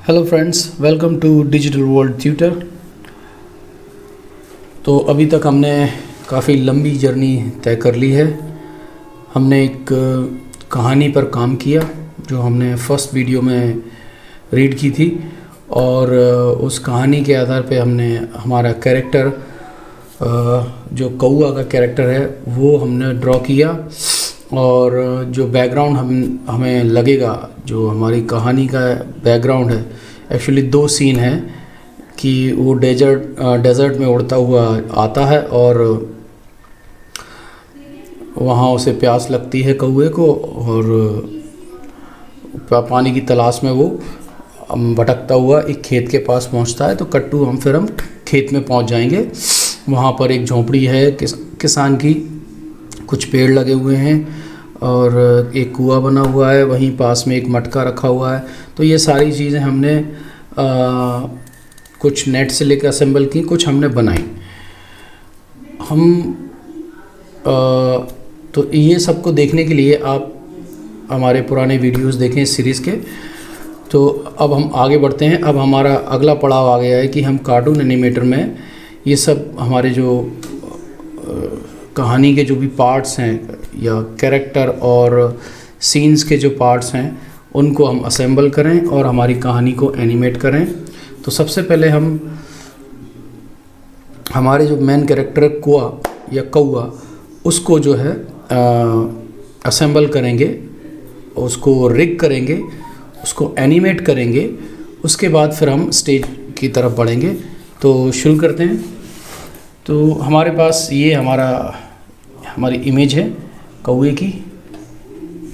Hello friends, welcome to digital world tutor. तो अभी तक हमने काफ़ी लंबी जर्नी तय कर ली है। हमने एक कहानी पर काम किया जो हमने फर्स्ट वीडियो में रीड की थी, और उस कहानी के आधार पे हमने हमारा कैरेक्टर जो कौआ का कैरेक्टर है वो हमने ड्रॉ किया। और जो बैकग्राउंड हमें लगेगा, जो हमारी कहानी का बैकग्राउंड है, एक्चुअली दो सीन है कि वो डेजर्ट में उड़ता हुआ आता है और वहाँ उसे प्यास लगती है कौए को, और पानी की तलाश में वो भटकता हुआ एक खेत के पास पहुँचता है। तो कट्टू हम खेत में पहुँच जाएंगे। वहाँ पर एक झोंपड़ी है किसान की, कुछ पेड़ लगे हुए हैं और एक कुआं बना हुआ है, वहीं पास में एक मटका रखा हुआ है। तो ये सारी चीज़ें हमने कुछ नेट से लेकर असेंबल की, कुछ हमने बनाई। तो ये सबको देखने के लिए आप हमारे पुराने वीडियोस देखें इस सीरीज़ के। तो अब हम आगे बढ़ते हैं। अब हमारा अगला पड़ाव आ गया है कि हम कार्टून एनिमेटर में ये सब हमारे जो कहानी के जो भी पार्ट्स हैं या कैरेक्टर और सीन्स के जो पार्ट्स हैं उनको हम असेंबल करें और हमारी कहानी को एनिमेट करें। तो सबसे पहले हम हमारे जो मेन कैरेक्टर कुआ या कौआ, उसको जो है असेंबल करेंगे, उसको रिग करेंगे, उसको एनिमेट करेंगे। उसके बाद फिर हम स्टेज की तरफ बढ़ेंगे। तो शुरू करते हैं। तो हमारे पास ये हमारी इमेज है कौए की,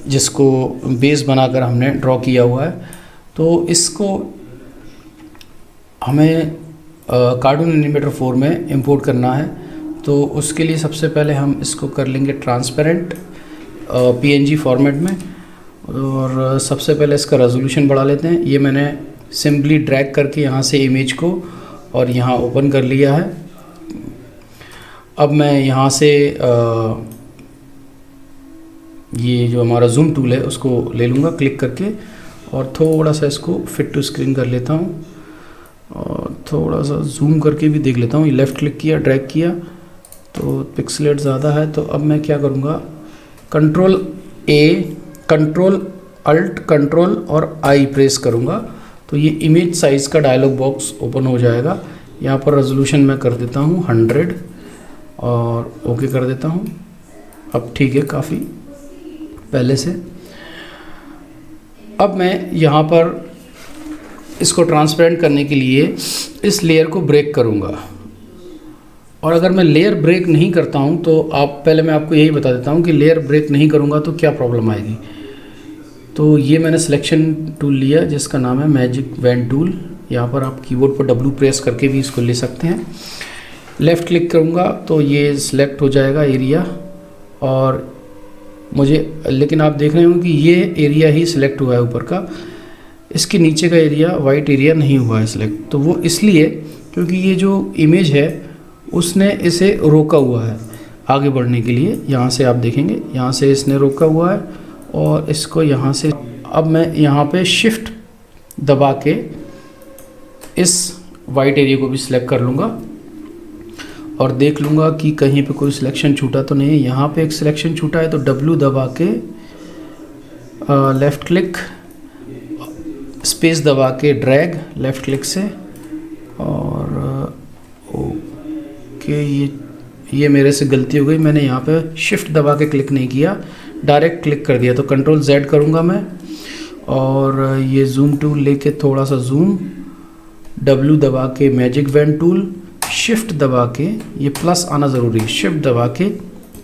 जिसको बेस बनाकर हमने ड्रॉ किया हुआ है। तो इसको हमें कार्टून एनिमेटर 4 में इंपोर्ट करना है। तो उसके लिए सबसे पहले हम इसको कर लेंगे ट्रांसपेरेंट PNG फॉर्मेट में। और सबसे पहले इसका रेजोल्यूशन बढ़ा लेते हैं। ये मैंने सिंपली ड्रैग करके यहाँ से इमेज को और यहाँ ओपन कर लिया है। अब मैं यहाँ से ये जो हमारा जूम टूल है उसको ले लूँगा क्लिक करके, और थोड़ा सा इसको फिट टू स्क्रीन कर लेता हूँ और थोड़ा सा जूम करके भी देख लेता हूँ। ये लेफ़्ट क्लिक किया, ड्रैग किया तो पिक्सलेट ज़्यादा है। तो अब मैं क्या करूँगा, कंट्रोल अल्ट कंट्रोल और I प्रेस करूँगा तो ये इमेज साइज़ का डायलॉग बॉक्स ओपन हो जाएगा। यहाँ पर रेजोल्यूशन मैं कर देता हूँ 100 और ओके कर देता हूँ। अब ठीक है काफ़ी पहले से। अब मैं यहाँ पर इसको ट्रांसपेरेंट करने के लिए इस लेयर को ब्रेक करूँगा। और अगर मैं लेयर ब्रेक नहीं करता हूँ तो मैं आपको यही बता देता हूँ कि लेयर ब्रेक नहीं करूँगा तो क्या प्रॉब्लम आएगी। तो ये मैंने सिलेक्शन टूल लिया जिसका नाम है मैजिक वैन टूल। यहाँ पर आप कीबोर्ड पर W प्रेस करके भी इसको ले सकते हैं। लेफ़्ट क्लिक करूँगा तो ये सिलेक्ट हो जाएगा एरिया, और लेकिन आप देख रहे हो कि ये एरिया ही सिलेक्ट हुआ है ऊपर का, इसके नीचे का एरिया वाइट एरिया नहीं हुआ है सिलेक्ट। तो वो इसलिए क्योंकि ये जो इमेज है उसने इसे रोका हुआ है आगे बढ़ने के लिए। यहाँ से आप देखेंगे, यहाँ से इसने रोका हुआ है और इसको यहाँ से। अब मैं यहाँ पे शिफ्ट दबा के इस वाइट एरिया को भी सिलेक्ट कर लूँगा और देख लूँगा कि कहीं पे कोई सिलेक्शन छूटा तो नहीं है। यहाँ पे एक सिलेक्शन छूटा है तो W दबा के लेफ़्ट क्लिक, स्पेस दबा के ड्रैग लेफ़्ट क्लिक से, और ओके। ये मेरे से गलती हो गई, मैंने यहाँ पे शिफ्ट दबा के क्लिक नहीं किया, डायरेक्ट क्लिक कर दिया। तो कंट्रोल Z करूँगा मैं और ये जूम टूल लेके थोड़ा सा जूम, W दबा के मैजिक वैन टूल, शिफ्ट दबा के, ये प्लस आना ज़रूरी है, शिफ्ट दबा के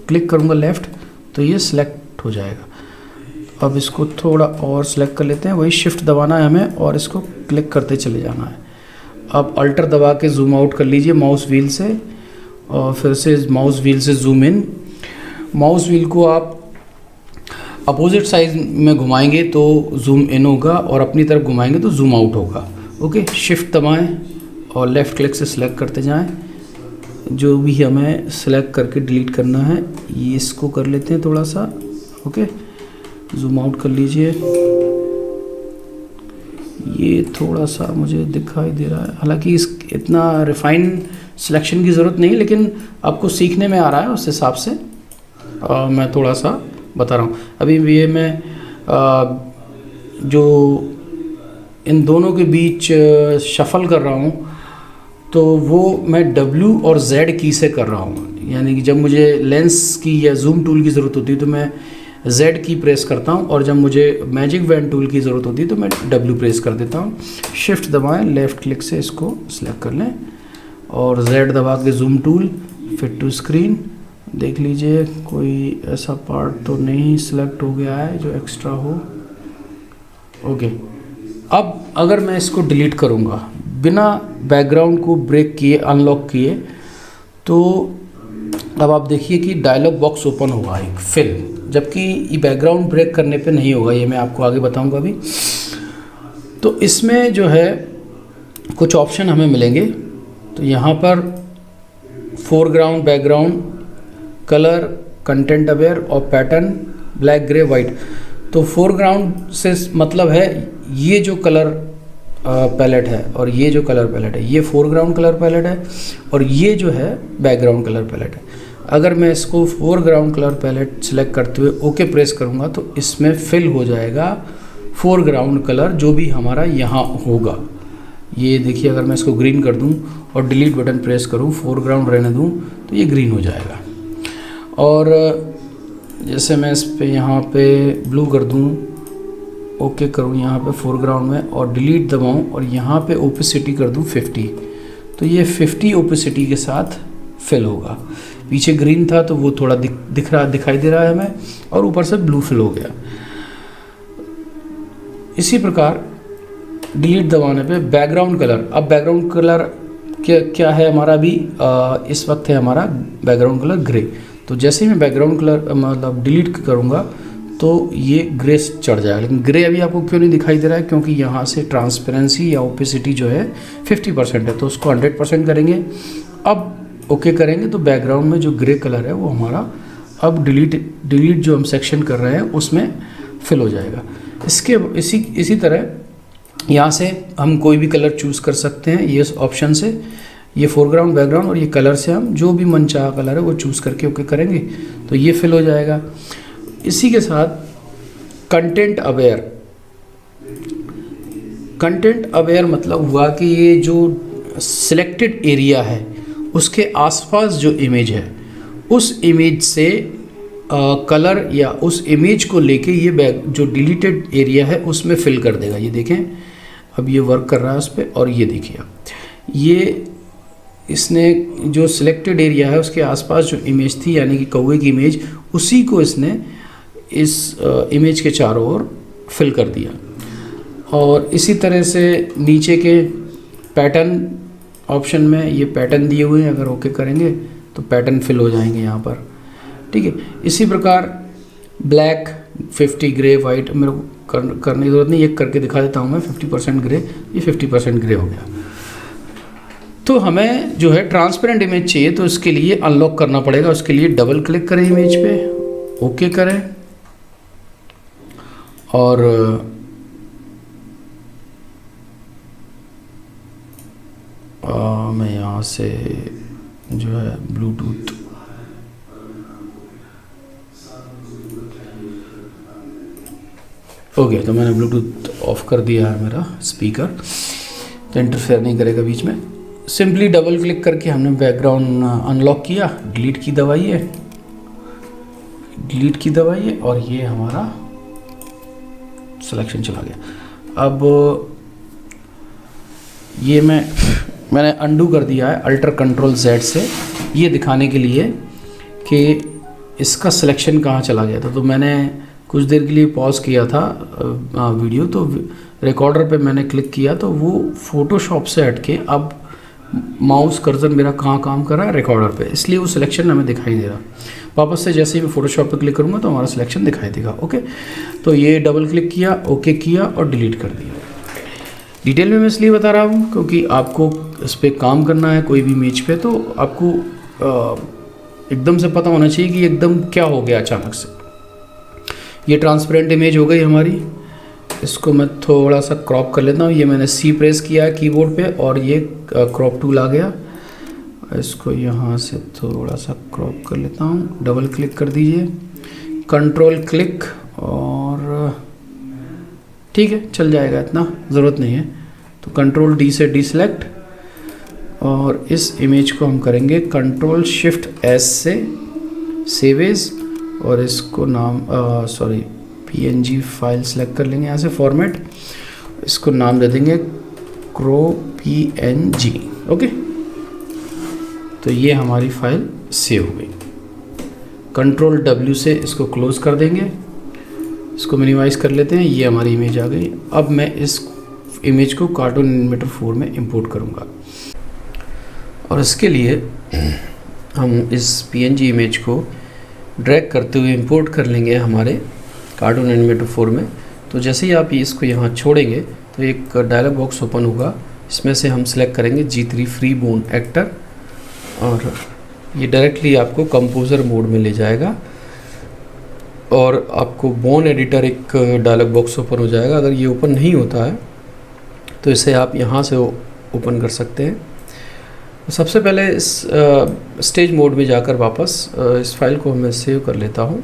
क्लिक करूँगा लेफ़्ट तो ये सिलेक्ट हो जाएगा। अब इसको थोड़ा और सिलेक्ट कर लेते हैं, वही शिफ्ट दबाना है हमें और इसको क्लिक करते चले जाना है। अब अल्टर दबा के जूम आउट कर लीजिए माउस व्हील से, और फिर से माउस व्हील से जूम इन। माउस व्हील को आप अपोजिट साइड में घुमाएंगे तो जूम इन होगा और अपनी तरफ घुमाएंगे तो जूम आउट होगा। ओके, शिफ्ट दबाएं और लेफ़्ट क्लिक से सिलेक्ट करते जाएं। जो भी हमें सिलेक्ट करके डिलीट करना है ये इसको कर लेते हैं थोड़ा सा। ओके, जूम आउट कर लीजिए, ये थोड़ा सा मुझे दिखाई दे रहा है, हालांकि इस इतना रिफाइन सिलेक्शन की ज़रूरत नहीं, लेकिन आपको सीखने में आ रहा है उस हिसाब से मैं थोड़ा सा बता रहा हूँ। अभी ये मैं जो इन दोनों के बीच शफल कर रहा हूँ तो वो मैं W और Z की से कर रहा हूँ, यानी कि जब मुझे लेंस की या जूम टूल की ज़रूरत होती है तो मैं Z की प्रेस करता हूँ, और जब मुझे मैजिक वैन टूल की ज़रूरत होती है तो मैं W प्रेस कर देता हूँ। शिफ्ट दबाएं, लेफ़्ट क्लिक से इसको सिलेक्ट कर लें और Z दबा के zoom tool, fit to screen, देख लीजिए कोई ऐसा पार्ट तो नहीं सिलेक्ट हो गया है जो एक्स्ट्रा हो। ओके, अब अगर मैं इसको डिलीट करूँगा बिना बैकग्राउंड को ब्रेक किए, अनलॉक किए, तो अब आप देखिए कि डायलॉग बॉक्स ओपन होगा एक फिल, जबकि ये बैकग्राउंड ब्रेक करने पे नहीं होगा, ये मैं आपको आगे बताऊंगा अभी। तो इसमें जो है कुछ ऑप्शन हमें मिलेंगे। तो यहाँ पर foreground, background, colour, content aware और पैटर्न, ब्लैक, ग्रे, वाइट। तो फोरग्राउंड से मतलब है ये जो कलर पैलेट है और ये जो कलर पैलेट है, ये फोरग्राउंड कलर पैलेट है और ये जो है बैकग्राउंड कलर पैलेट है। अगर मैं इसको फोरग्राउंड कलर पैलेट सिलेक्ट करते हुए ओके प्रेस करूँगा तो इसमें फिल हो जाएगा फोरग्राउंड कलर जो भी हमारा यहाँ होगा। ये देखिए, अगर मैं इसको ग्रीन कर दूँ और डिलीट बटन प्रेस करूँ, फोरग्राउंड रहने दूँ तो ये ग्रीन हो जाएगा। और जैसे मैं इस पे यहाँ पे ब्लू कर दूँ, ओके करूँ यहाँ पे फोरग्राउंड में और डिलीट दबाऊँ और यहाँ पे ओपेसिटी कर दूँ 50, तो ये 50 ओपेसिटी के साथ फिल होगा। पीछे ग्रीन था तो वो थोड़ा दिखाई दे रहा है हमें, और ऊपर से ब्लू फिल हो गया। इसी प्रकार डिलीट दबाने पे बैकग्राउंड कलर, अब बैकग्राउंड कलर क्या है हमारा अभी इस वक्त है हमारा बैकग्राउंड कलर ग्रे। तो जैसे ही मैं बैकग्राउंड कलर मतलब डिलीट करूँगा तो ये ग्रे चढ़ जाएगा, लेकिन ग्रे अभी आपको क्यों नहीं दिखाई दे रहा है, क्योंकि यहाँ से ट्रांसपेरेंसी या ओपेसिटी जो है 50% है, तो उसको 100% करेंगे। अब ओके करेंगे तो बैकग्राउंड में जो ग्रे कलर है वो हमारा अब डिलीट जो हम सेक्शन कर रहे हैं उसमें फिल हो जाएगा। इसी तरह यहाँ से हम कोई भी कलर चूज़ कर सकते हैं, ये ऑप्शन से, ये फोरग्राउंड, बैकग्राउंड और ये कलर से हम जो भी मनचाहा कलर है वो चूज़ करके ओके करेंगे तो ये फिल हो जाएगा। इसी के साथ कंटेंट अवेयर मतलब हुआ कि ये जो सिलेक्टेड एरिया है उसके आसपास जो इमेज है उस इमेज से कलर या उस इमेज को लेके ये जो डिलीटेड एरिया है उसमें फिल कर देगा। ये देखें अब ये वर्क कर रहा है उस पर, और ये देखिए अब ये इसने जो सिलेक्टेड एरिया है उसके आसपास जो इमेज थी यानी कि कौवे की इमेज, उसी को इसने इस इमेज के चारों ओर फिल कर दिया। और इसी तरह से नीचे के पैटर्न ऑप्शन में ये पैटर्न दिए हुए हैं, अगर ओके करेंगे तो पैटर्न फिल हो जाएंगे यहाँ पर, ठीक है। इसी प्रकार ब्लैक, 50, ग्रे, वाइट मेरे को करने की ज़रूरत नहीं, एक करके दिखा देता हूँ मैं। 50% ग्रे, ये 50% ग्रे हो गया। तो हमें जो है ट्रांसपेरेंट इमेज चाहिए, तो इसके लिए अनलॉक करना पड़ेगा। उसके लिए डबल क्लिक करें इमेज पे, ओके करें और मैं यहाँ से जो है ब्लूटूथ हो गया, तो मैंने ब्लूटूथ ऑफ कर दिया है मेरा स्पीकर, तो इंटरफेयर नहीं करेगा बीच में। सिंपली डबल क्लिक करके हमने बैकग्राउंड अनलॉक किया, डिलीट की दबाइए और ये हमारा सिलेक्शन चला गया। अब ये मैंने अंडू कर दिया है अल्टर कंट्रोल Z से, ये दिखाने के लिए कि इसका सिलेक्शन कहाँ चला गया था। तो मैंने कुछ देर के लिए पॉज किया था वीडियो, तो रिकॉर्डर पे मैंने क्लिक किया तो वो फोटोशॉप से हट के अब माउस कर्सर मेरा कहाँ काम कर रहा है, रिकॉर्डर पे, इसलिए वो सिलेक्शन हमें दिखाई दे रहा। वापस से जैसे ही मैं फोटोशॉप पे क्लिक करूँगा तो हमारा सिलेक्शन दिखाई देगा। ओके, तो ये डबल क्लिक किया, ओके किया और डिलीट कर दिया। डिटेल में मैं इसलिए बता रहा हूँ क्योंकि आपको इस पर काम करना है कोई भी इमेज पे, तो आपको एकदम से पता होना चाहिए कि एकदम क्या हो गया अचानक से। ये ट्रांसपेरेंट इमेज हो गई हमारी, इसको मैं थोड़ा सा क्रॉप कर लेता हूँ। ये मैंने सी प्रेस किया है कीबोर्ड पे और ये क्रॉप टूल आ गया। इसको यहाँ से थोड़ा सा क्रॉप कर लेता हूँ। डबल क्लिक कर दीजिए, कंट्रोल क्लिक, और ठीक है चल जाएगा, इतना ज़रूरत नहीं है। तो कंट्रोल डी से डीसेलेक्ट, और इस इमेज को हम करेंगे कंट्रोल शिफ्ट एस से सेव एज, और इसको नाम पीएनजी फाइल सेलेक्ट कर लेंगे यहाँ से फॉर्मेट, इसको नाम दे देंगे क्रो पीएनजी। ओके, तो ये हमारी फाइल सेव हो गई। कंट्रोल डब्ल्यू से इसको क्लोज कर देंगे, इसको मिनिमाइज कर लेते हैं। ये हमारी इमेज आ गई। अब मैं इस इमेज को कार्टून एनिमेटर 4 में इंपोर्ट करूँगा, और इसके लिए हम इस पीएनजी इमेज को ड्रैग करते हुए इंपोर्ट कर लेंगे हमारे कार्टून एनिमेटर 4 में। तो जैसे ही आप इसको यहाँ छोड़ेंगे तो एक डायलॉग बॉक्स ओपन होगा, इसमें से हम सेलेक्ट करेंगे G3 फ्री बोन एक्टर, और ये डायरेक्टली आपको कंपोज़र मोड में ले जाएगा, और आपको बोन एडिटर एक डायलॉग बॉक्स ओपन हो जाएगा। अगर ये ओपन नहीं होता है तो इसे आप यहाँ से ओपन कर सकते हैं। सबसे पहले इस स्टेज मोड में जाकर वापस इस फाइल को मैं सेव कर लेता हूँ।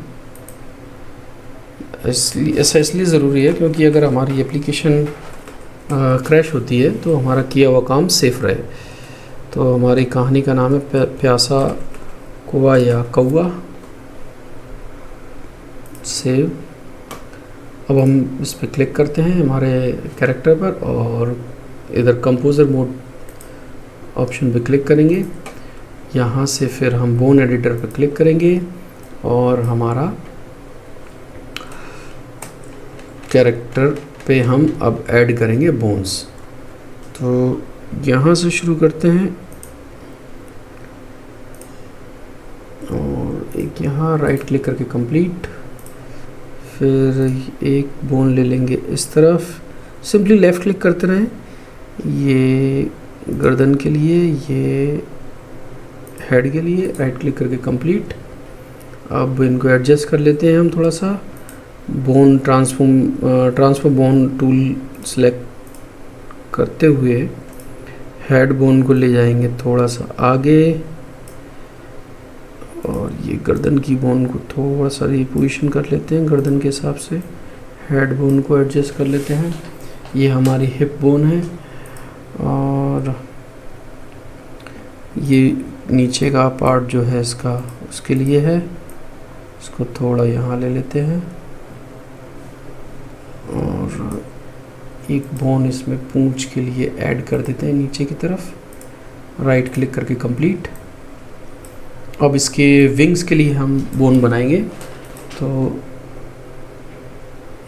ऐसा इसलिए ज़रूरी है क्योंकि अगर हमारी एप्लीकेशन क्रैश होती है तो हमारा किया हुआ काम सेफ रहे। तो हमारी कहानी का नाम है प्यासा कुआ या कौआ, सेव। अब हम इस पर क्लिक करते हैं हमारे कैरेक्टर पर, और इधर कंपोज़र मोड ऑप्शन पे क्लिक करेंगे। यहाँ से फिर हम बोन एडिटर पे क्लिक करेंगे और हमारा कैरेक्टर पे हम अब ऐड करेंगे बोन्स। तो यहाँ से शुरू करते हैं, और एक यहाँ राइट क्लिक करके कंप्लीट, फिर एक बोन ले लेंगे इस तरफ, सिंपली लेफ़्ट क्लिक करते रहें। ये गर्दन के लिए, ये हेड के लिए, राइट क्लिक करके कंप्लीट। अब इनको एडजस्ट कर लेते हैं हम थोड़ा सा। Bone transform bone tool select करते हुए हेड बोन को ले जाएंगे थोड़ा सा आगे, और ये गर्दन की बोन को थोड़ा सा रिपोजिशन कर लेते हैं गर्दन के हिसाब से। हेड बोन को एडजस्ट कर लेते हैं। ये हमारी हिप बोन है, और ये नीचे का पार्ट जो है इसका उसके लिए है। इसको थोड़ा यहाँ ले लेते हैं, और एक बोन इसमें पूंछ के लिए ऐड कर देते हैं नीचे की तरफ, राइट क्लिक करके कंप्लीट। अब इसके विंग्स के लिए हम बोन बनाएंगे, तो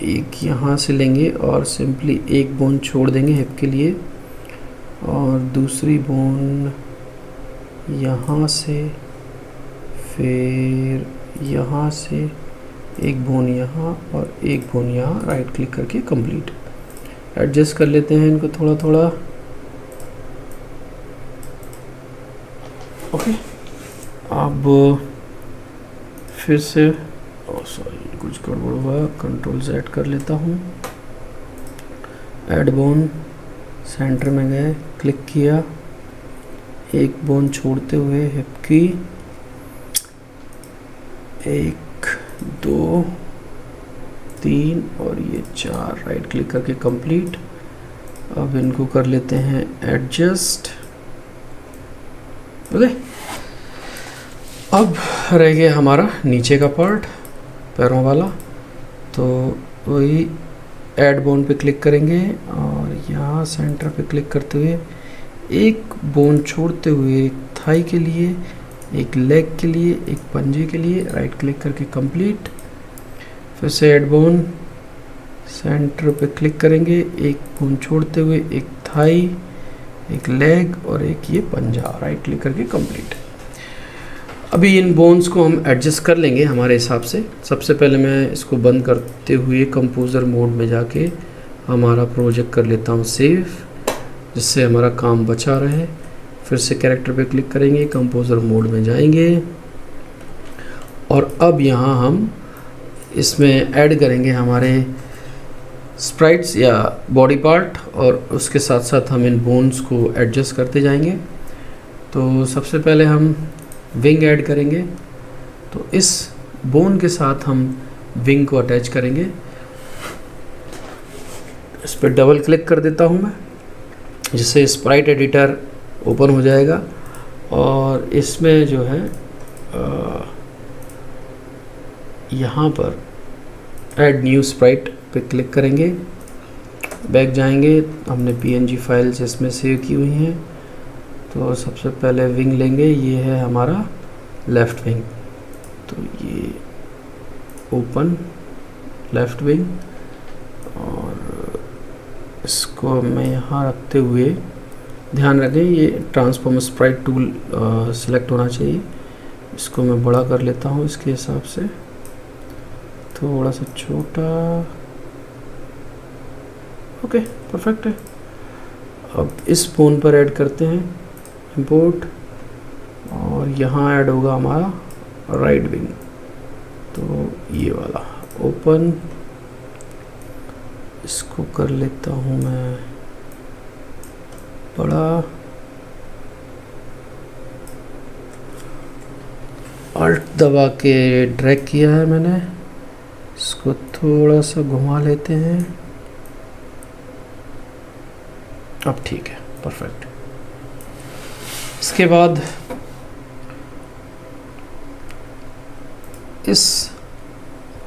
एक यहाँ से लेंगे और सिंपली एक बोन छोड़ देंगे हिप के लिए, और दूसरी बोन यहाँ से, फिर यहाँ से एक बोन यहाँ और एक बोन यहाँ, राइट क्लिक करके कंप्लीट। एडजस्ट कर लेते हैं इनको थोड़ा थोड़ा। ओके, अब फिर से सॉरी कुछ गड़बड़ हुआ, कंट्रोल Z कर लेता हूँ। ऐड बोन, सेंटर में गए, क्लिक किया, एक बोन छोड़ते हुए हिप की, 1 2 3 और ये 4, राइट क्लिक करके कंप्लीट। अब इनको कर लेते हैं एडजस्ट। ओके, अब रह गया हमारा नीचे का पार्ट, पैरों वाला। तो वही ऐड बोन पे क्लिक करेंगे, और यहाँ सेंटर पे क्लिक करते हुए एक बोन छोड़ते हुए एक थाई के लिए, एक लेग के लिए, एक पंजे के लिए, राइट क्लिक करके कंप्लीट। फिर से ऐड बोन, सेंटर पे क्लिक करेंगे, एक बोन छोड़ते हुए एक थाई, एक लेग और एक ये पंजा, राइट क्लिक करके कंप्लीट। अभी इन बोन्स को हम एडजस्ट कर लेंगे हमारे हिसाब से। सबसे पहले मैं इसको बंद करते हुए कंपोज़र मोड में जाके हमारा प्रोजेक्ट कर लेता हूँ सेव, जिससे हमारा काम बचा रहे। फिर से कैरेक्टर पे क्लिक करेंगे, कंपोज़र मोड में जाएंगे, और अब यहाँ हम इसमें ऐड करेंगे हमारे स्प्राइट्स या बॉडी पार्ट, और उसके साथ साथ हम इन बोन्स को एडजस्ट करते जाएंगे। तो सबसे पहले हम विंग ऐड करेंगे, तो इस बोन के साथ हम विंग को अटैच करेंगे। इस पर डबल क्लिक कर देता हूँ मैं, जिससे स्प्राइट एडिटर ओपन हो जाएगा, और इसमें जो है यहाँ पर ऐड न्यू स्प्राइट पे क्लिक करेंगे, बैक जाएंगे, हमने पीएनजी फाइल्स इसमें सेव की हुई हैं। तो सबसे पहले विंग लेंगे, ये है हमारा लेफ़्ट विंग, तो ये ओपन लेफ़्ट विंग, और इसको मैं यहाँ रखते हुए ध्यान रखें ये ट्रांसफॉर्म स्प्राइट टूल सिलेक्ट होना चाहिए। इसको मैं बड़ा कर लेता हूँ इसके हिसाब से, थोड़ा सा छोटा, ओके परफेक्ट है। अब इस बोन पर ऐड करते हैं इंपोर्ट, और यहाँ ऐड होगा हमारा राइट विंग, तो ये वाला ओपन, इसको कर लेता हूँ मैं बड़ा, अल्ट दबा के ड्रैग किया है मैंने, इसको थोड़ा सा घुमा लेते हैं, अब ठीक है परफेक्ट। इसके बाद इस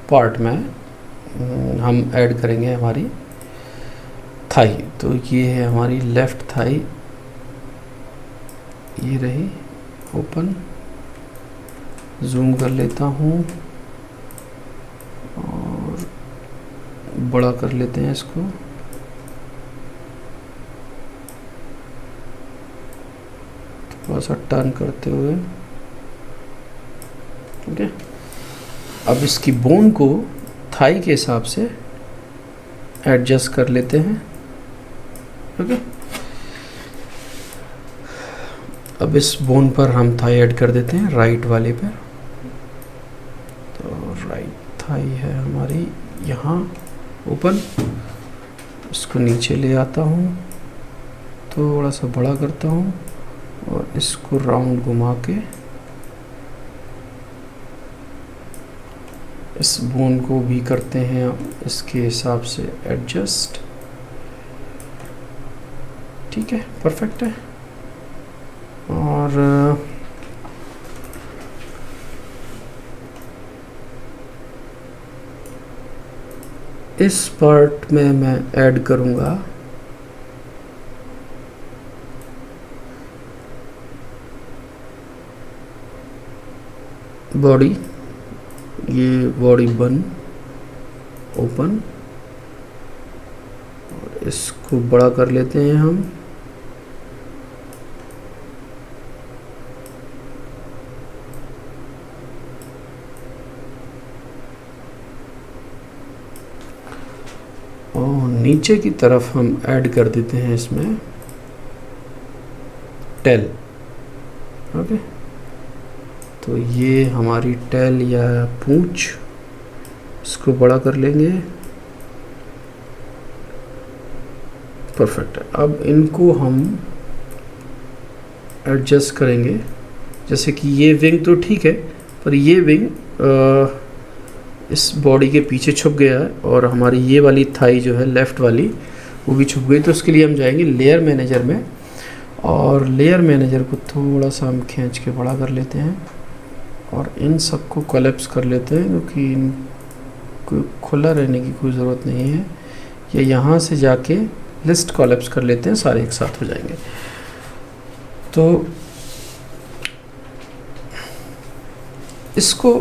पार्ट में हम ऐड करेंगे हमारी थाई, तो ये है हमारी लेफ़्ट थाई, ये रही ओपन, जूम कर लेता हूँ और बड़ा कर लेते हैं इसको, थोड़ा सा टर्न करते हुए, ओके। अब इसकी बोन को थाई के हिसाब से एडजस्ट कर लेते हैं, ओके। अब इस बोन पर हम थाई ऐड कर देते हैं राइट वाले पर, तो राइट थाई है हमारी यहाँ ओपन, इसको नीचे ले आता हूँ, थोड़ा सा बड़ा करता हूँ और इसको राउंड घुमा के इस बोन को भी करते हैं इसके हिसाब से एडजस्ट, ठीक है परफेक्ट है। और इस पार्ट में मैं ऐड करूँगा बॉडी, ये बॉडी बन ओपन, और इसको बड़ा कर लेते हैं हम, और नीचे की तरफ हम ऐड कर देते हैं इसमें टेल, ओके। तो ये हमारी टेल या पूंछ, इसको बड़ा कर लेंगे, परफेक्ट है। अब इनको हम एडजस्ट करेंगे, जैसे कि ये विंग तो ठीक है, पर ये विंग इस बॉडी के पीछे छुप गया है, और हमारी ये वाली थाई जो है लेफ़्ट वाली वो भी छुप गई। तो उसके लिए हम जाएंगे लेयर मैनेजर में, और लेयर मैनेजर को थोड़ा सा हम खींच के बड़ा कर लेते हैं, और इन सबको कोलैप्स कर लेते हैं, क्योंकि इनको खुला रहने की कोई ज़रूरत नहीं है। या यहाँ से जाके लिस्ट कोलैप्स कर लेते हैं, सारे एक साथ हो जाएंगे। तो इसको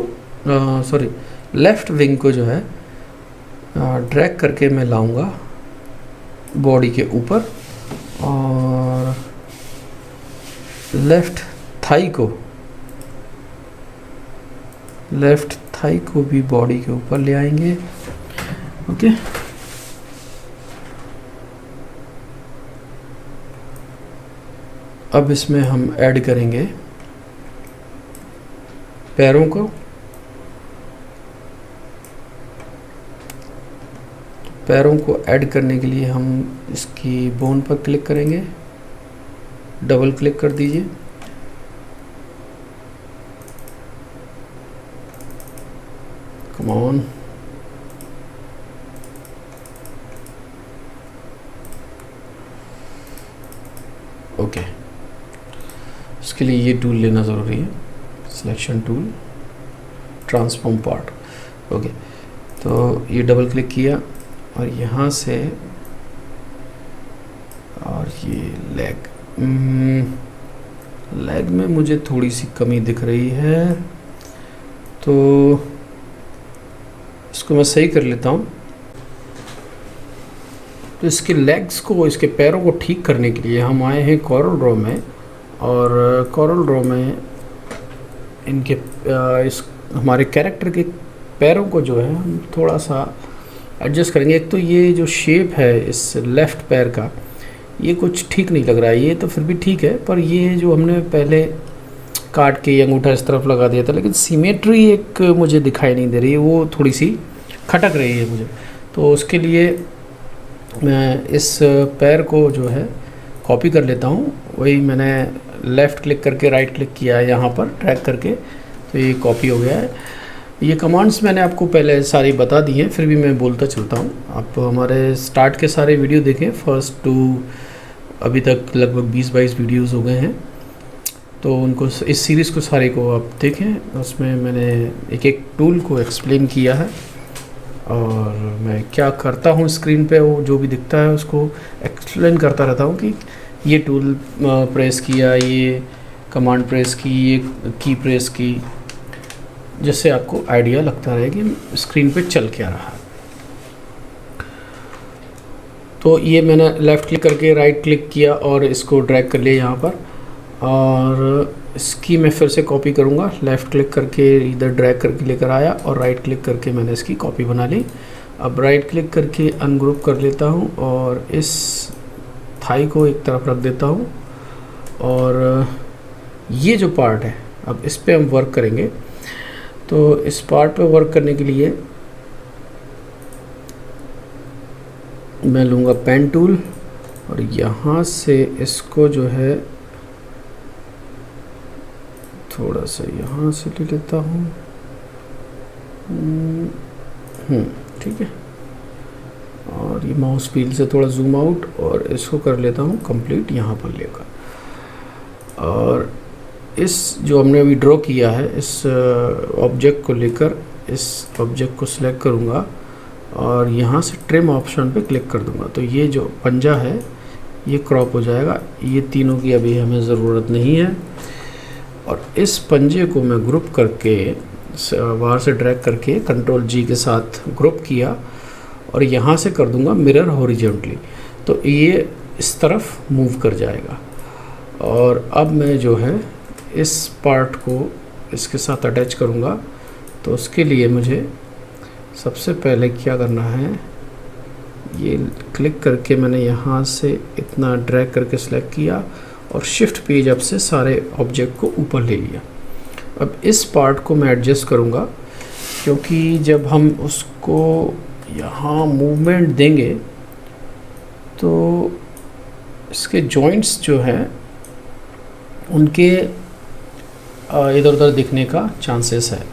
सॉरी लेफ़्ट विंग को जो है ड्रैग करके मैं लाऊंगा बॉडी के ऊपर, और लेफ़्ट थाई को भी बॉडी के ऊपर ले आएंगे, ओके। अब इसमें हम ऐड करेंगे पैरों को, पैरों को ऐड करने के लिए हम इसकी बोन पर क्लिक करेंगे, डबल क्लिक कर दीजिए। Come on, okay. इसके लिए ये टूल लेना ज़रूरी है, selection tool, transform part. Okay, तो ये डबल क्लिक किया और यहाँ से, और ये लेग में मुझे थोड़ी सी कमी दिख रही है, तो इसको मैं सही कर लेता हूँ। तो इसके लेग्स को, इसके पैरों को ठीक करने के लिए हम आए हैं कॉरल ड्रॉ में, और कॉरल ड्रॉ में इनके इस हमारे कैरेक्टर के पैरों को जो है हम थोड़ा सा एडजस्ट करेंगे। एक तो ये जो शेप है इस लेफ़्ट पैर का, ये कुछ ठीक नहीं लग रहा है। ये तो फिर भी ठीक है, पर ये जो हमने पहले काट के अंगूठा इस तरफ लगा दिया था, लेकिन सिमेट्री एक मुझे दिखाई नहीं दे रही है, वो थोड़ी सी खटक रही है मुझे। तो उसके लिए मैं इस पैर को जो है कॉपी कर लेता हूँ। वही मैंने लेफ़्ट क्लिक करके राइट क्लिक किया है यहाँ पर ट्रैक करके, तो ये कॉपी हो गया है। ये कमांड्स मैंने आपको पहले सारी बता दी हैं, फिर भी मैं बोलता चलता हूँ। आप हमारे स्टार्ट के सारे वीडियो देखें, फर्स्ट टू अभी तक लगभग 20-22 वीडियोस हो गए हैं, तो उनको, इस सीरीज़ को सारे को आप देखें। उसमें मैंने एक एक टूल को एक्सप्लेन किया है, और मैं क्या करता हूँ स्क्रीन पे, वो जो भी दिखता है उसको एक्सप्लेन करता रहता हूँ कि ये टूल प्रेस किया, ये कमांड प्रेस की, ये की प्रेस की, जिससे आपको आइडिया लगता रहे कि स्क्रीन पे चल क्या रहा है। तो ये मैंने लेफ़्ट क्लिक करके राइट क्लिक किया और इसको ड्रैग कर लिया यहाँ पर, और इसकी मैं फिर से कॉपी करूँगा। लेफ़्ट क्लिक करके इधर ड्रैग करके लेकर आया और राइट क्लिक करके मैंने इसकी कॉपी बना ली। अब राइट क्लिक करके अनग्रुप कर लेता हूँ और इस थाई को एक तरफ रख देता हूँ, और ये जो पार्ट है अब इस पे हम वर्क करेंगे। तो इस पार्ट पे वर्क करने के लिए मैं लूँगा पेन टूल, और यहाँ से इसको जो है थोड़ा सा यहाँ से ले लेता हूँ, ठीक है। और ये माउस व्हील से थोड़ा जूम आउट और इसको कर लेता हूँ कंप्लीट यहाँ पर लेकर। और इस जो हमने अभी ड्रॉ किया है इस ऑब्जेक्ट को लेकर इस ऑब्जेक्ट को सिलेक्ट करूँगा और यहाँ से ट्रिम ऑप्शन पे क्लिक कर दूँगा। तो ये जो पंजा है ये क्रॉप हो जाएगा। ये तीनों की अभी हमें ज़रूरत नहीं है। और इस पंजे को मैं ग्रुप करके बाहर से ड्रैग करके कंट्रोल जी के साथ ग्रुप किया और यहाँ से कर दूँगा मिरर हॉरिजॉन्टली, तो ये इस तरफ मूव कर जाएगा। और अब मैं जो है इस पार्ट को इसके साथ अटैच करूँगा। तो उसके लिए मुझे सबसे पहले क्या करना है, ये क्लिक करके मैंने यहाँ से इतना ड्रैग करके सिलेक्ट किया और शिफ्ट पेज अप से सारे ऑब्जेक्ट को ऊपर ले लिया। अब इस पार्ट को मैं एडजस्ट करूँगा, क्योंकि जब हम उसको यहाँ मूवमेंट देंगे तो इसके जॉइंट्स जो हैं उनके इधर उधर दिखने का चांसेस है।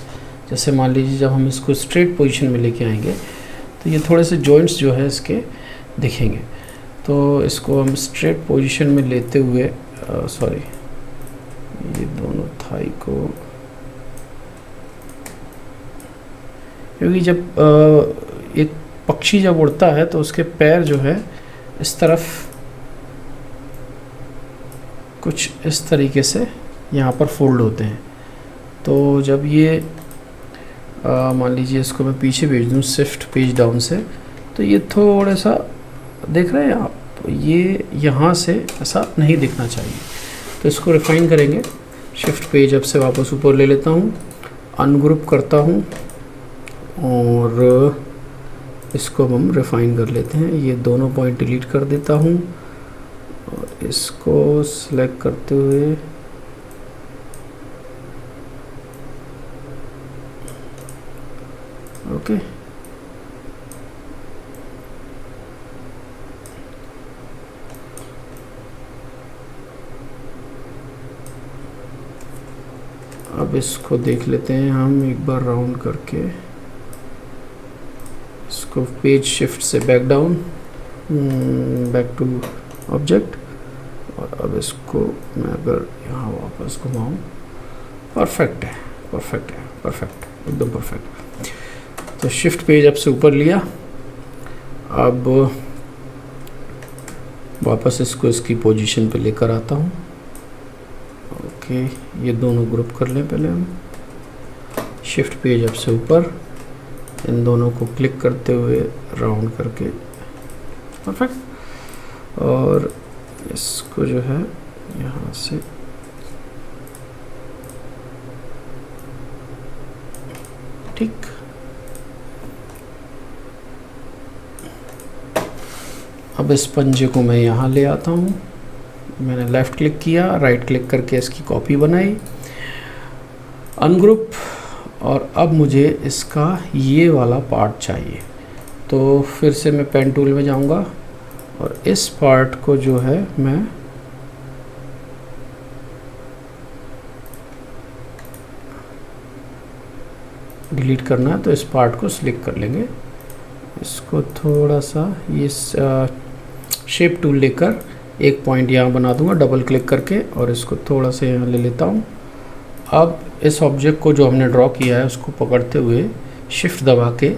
जैसे मान लीजिए जब हम इसको स्ट्रेट पोजीशन में लेके आएंगे तो ये थोड़े से जॉइंट्स जो है इसके दिखेंगे। तो इसको हम स्ट्रेट पोजीशन में लेते हुए सॉरी, ये दोनों थाई को, क्योंकि जब एक पक्षी जब उड़ता है तो उसके पैर जो है इस तरफ कुछ इस तरीके से यहाँ पर फोल्ड होते हैं। तो जब ये मान लीजिए इसको मैं पीछे भेज दूँ शिफ्ट पेज डाउन से, तो ये थोड़ा सा देख रहे हैं आप, ये यहाँ से ऐसा नहीं दिखना चाहिए। तो इसको रिफाइन करेंगे, शिफ्ट पेज अप से वापस ऊपर ले लेता हूँ, अनग्रुप करता हूँ और इसको हम रिफाइन कर लेते हैं। ये दोनों पॉइंट डिलीट कर देता हूँ और इसको सिलेक्ट करते हुए ओके, अब इसको देख लेते हैं हम एक बार राउंड करके, इसको पेज शिफ्ट से back down, back to object, और अब इसको मैं अगर यहाँ वापस घुमाऊँ, परफेक्ट है, परफेक्ट है, परफेक्ट, एकदम परफेक्ट। तो शिफ्ट पेज अब से ऊपर लिया, अब वापस इसको इसकी पोजीशन पे लेकर आता हूँ। ओके, ये दोनों ग्रुप कर लें पहले हम। शिफ्ट पेज अब से ऊपर, इन दोनों को क्लिक करते हुए राउंड करके, परफेक्ट। और इसको जो है यहाँ से ठीक। अब इस पंजे को मैं यहाँ ले आता हूँ, मैंने लेफ़्ट क्लिक किया, राइट क्लिक करके इसकी कॉपी बनाई, अनग्रुप, और अब मुझे इसका ये वाला पार्ट चाहिए। तो फिर से मैं पेन टूल में जाऊँगा और इस पार्ट को जो है मैं डिलीट करना है, तो इस पार्ट को सिलेक्ट कर लेंगे। इसको थोड़ा सा ये शेप टूल लेकर एक पॉइंट यहाँ बना दूंगा डबल क्लिक करके, और इसको थोड़ा सा यहाँ ले लेता हूँ। अब इस ऑब्जेक्ट को जो हमने ड्रॉ किया है उसको पकड़ते हुए शिफ्ट दबा के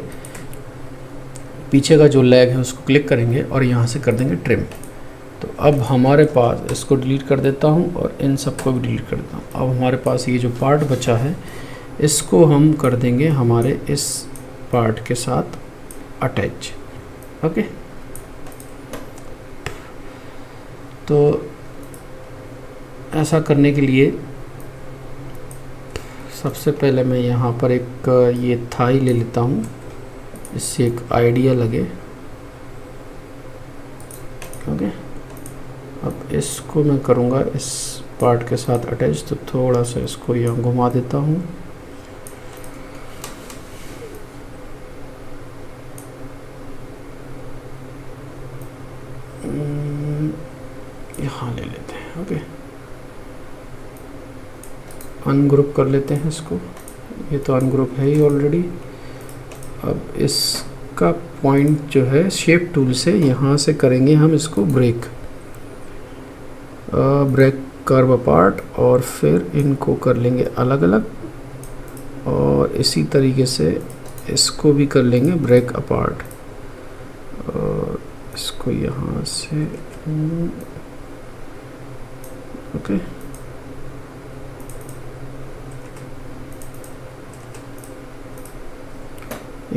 पीछे का जो लेग है उसको क्लिक करेंगे और यहाँ से कर देंगे ट्रिम। तो अब हमारे पास, इसको डिलीट कर देता हूँ और इन सबको भी डिलीट कर देता हूँ। अब हमारे पास ये जो पार्ट बचा है इसको हम कर देंगे हमारे इस पार्ट के साथ अटैच। ओके, तो ऐसा करने के लिए सबसे पहले मैं यहाँ पर एक ये थाई ले लेता हूँ, इससे एक आइडिया लगे। ओके, अब इसको मैं करूँगा इस पार्ट के साथ अटैच, तो थोड़ा सा इसको यहाँ घुमा देता हूँ। यहाँ ले लेते हैं। ओके, अनग्रुप कर लेते हैं इसको, ये तो अनग्रुप है ही ऑलरेडी। अब इसका पॉइंट जो है शेप टूल से यहाँ से करेंगे हम इसको ब्रेक, ब्रेक कर्व अपार्ट, और फिर इनको कर लेंगे अलग अलग, और इसी तरीके से इसको भी कर लेंगे ब्रेक अपार्ट, और इसको यहाँ से ओके।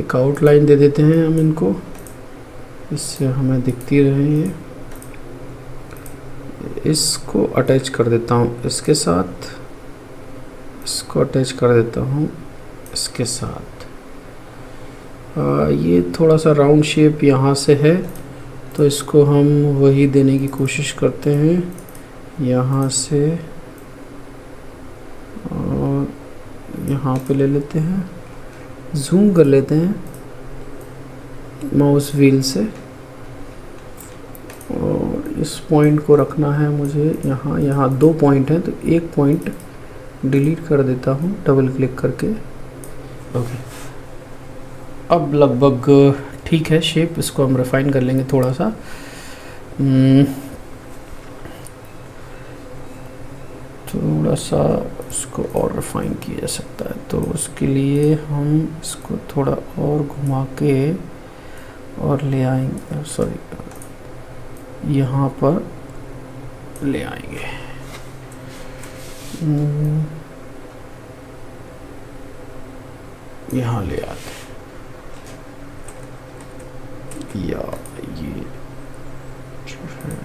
एक आउटलाइन दे देते हैं हम इनको, इससे हमें दिखती रहे ये। इसको अटैच कर देता हूँ इसके साथ, इसको अटैच कर देता हूँ इसके साथ। ये थोड़ा सा राउंड शेप यहाँ से है, तो इसको हम वही देने की कोशिश करते हैं यहाँ से, और यहाँ पे ले लेते हैं, जूम कर लेते हैं माउस व्हील से, और इस पॉइंट को रखना है मुझे यहाँ। यहाँ 2 पॉइंट हैं, तो एक पॉइंट डिलीट कर देता हूँ डबल क्लिक करके। ओके, अब लगभग ठीक है शेप, इसको हम रिफाइन कर लेंगे थोड़ा सा। थोड़ा सा इसको और रिफाइन किया जा सकता है, तो उसके लिए हम इसको थोड़ा और घुमा के और ले आएंगे, सॉरी यहाँ पर ले आएंगे। यहाँ ले आते या ये जो है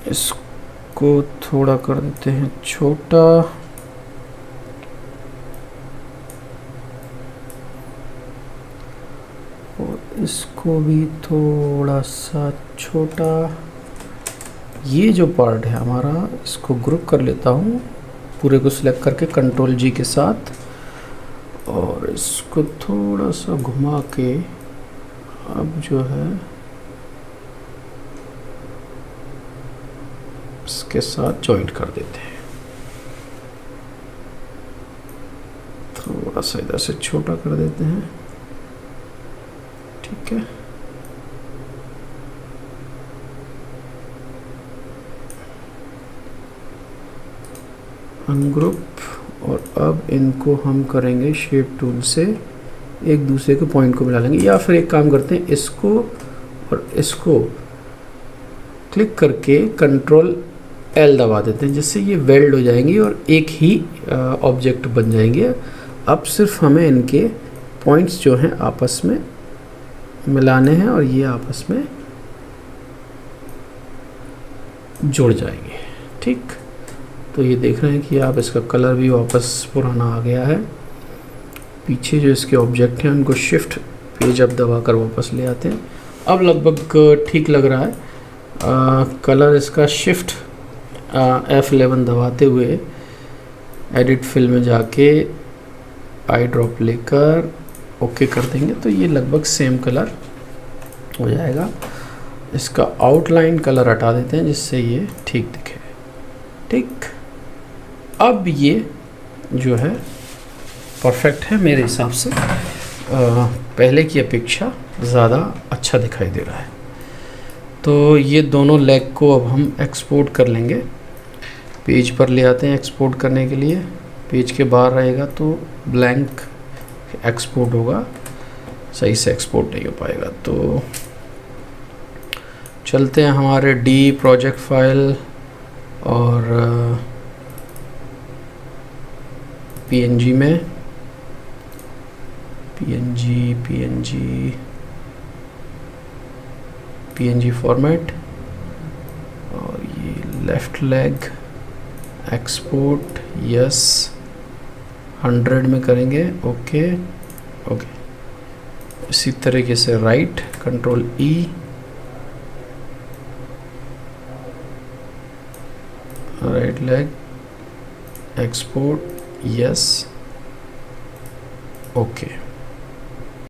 इसको थोड़ा कर देते हैं छोटा, और इसको भी थोड़ा सा छोटा। ये जो पार्ट है हमारा, इसको ग्रुप कर लेता हूँ पूरे को सिलेक्ट करके कंट्रोल जी के साथ, और इसको थोड़ा सा घुमा के अब जो है इसके साथ जॉइंट कर देते हैं। थोड़ा सा इधर से छोटा कर देते हैं, ठीक है। अनग्रुप, और अब इनको हम करेंगे शेप टूल से एक दूसरे के पॉइंट को मिला लेंगे, या फिर एक काम करते हैं, इसको और इसको क्लिक करके कंट्रोल एल दबा देते हैं, जिससे ये वेल्ड हो जाएंगी और एक ही ऑब्जेक्ट बन जाएंगे। अब सिर्फ हमें इनके पॉइंट्स जो हैं आपस में मिलाने हैं और ये आपस में जुड़ जाएंगे, ठीक। तो ये देख रहे हैं कि आप इसका कलर भी वापस पुराना आ गया है। पीछे जो इसके ऑब्जेक्ट हैं उनको शिफ्ट पेज अप दबा कर वापस ले आते हैं। अब लगभग ठीक लग रहा है। कलर इसका शिफ्ट F11 दबाते हुए एडिट फिल में जाके आई ड्रॉप लेकर ओके कर देंगे तो ये लगभग सेम कलर हो जाएगा। इसका आउटलाइन कलर हटा देते हैं जिससे ये ठीक दिखे, ठीक। अब ये जो है परफेक्ट है मेरे हिसाब से, पहले की अपेक्षा ज़्यादा अच्छा दिखाई दे रहा है। तो ये दोनों लेग को अब हम एक्सपोर्ट कर लेंगे। पेज पर ले आते हैं एक्सपोर्ट करने के लिए। पेज के बाहर रहेगा तो ब्लैंक एक्सपोर्ट होगा, सही से एक्सपोर्ट नहीं हो पाएगा। तो चलते हैं हमारे डी प्रोजेक्ट फाइल और पीएनजी में, पीएनजी फॉर्मेट, और ये लेफ्ट लेग एक्सपोर्ट यस 100 में करेंगे, ओके ओके। इसी तरीके से राइट कंट्रोल ई, right leg export yes okay.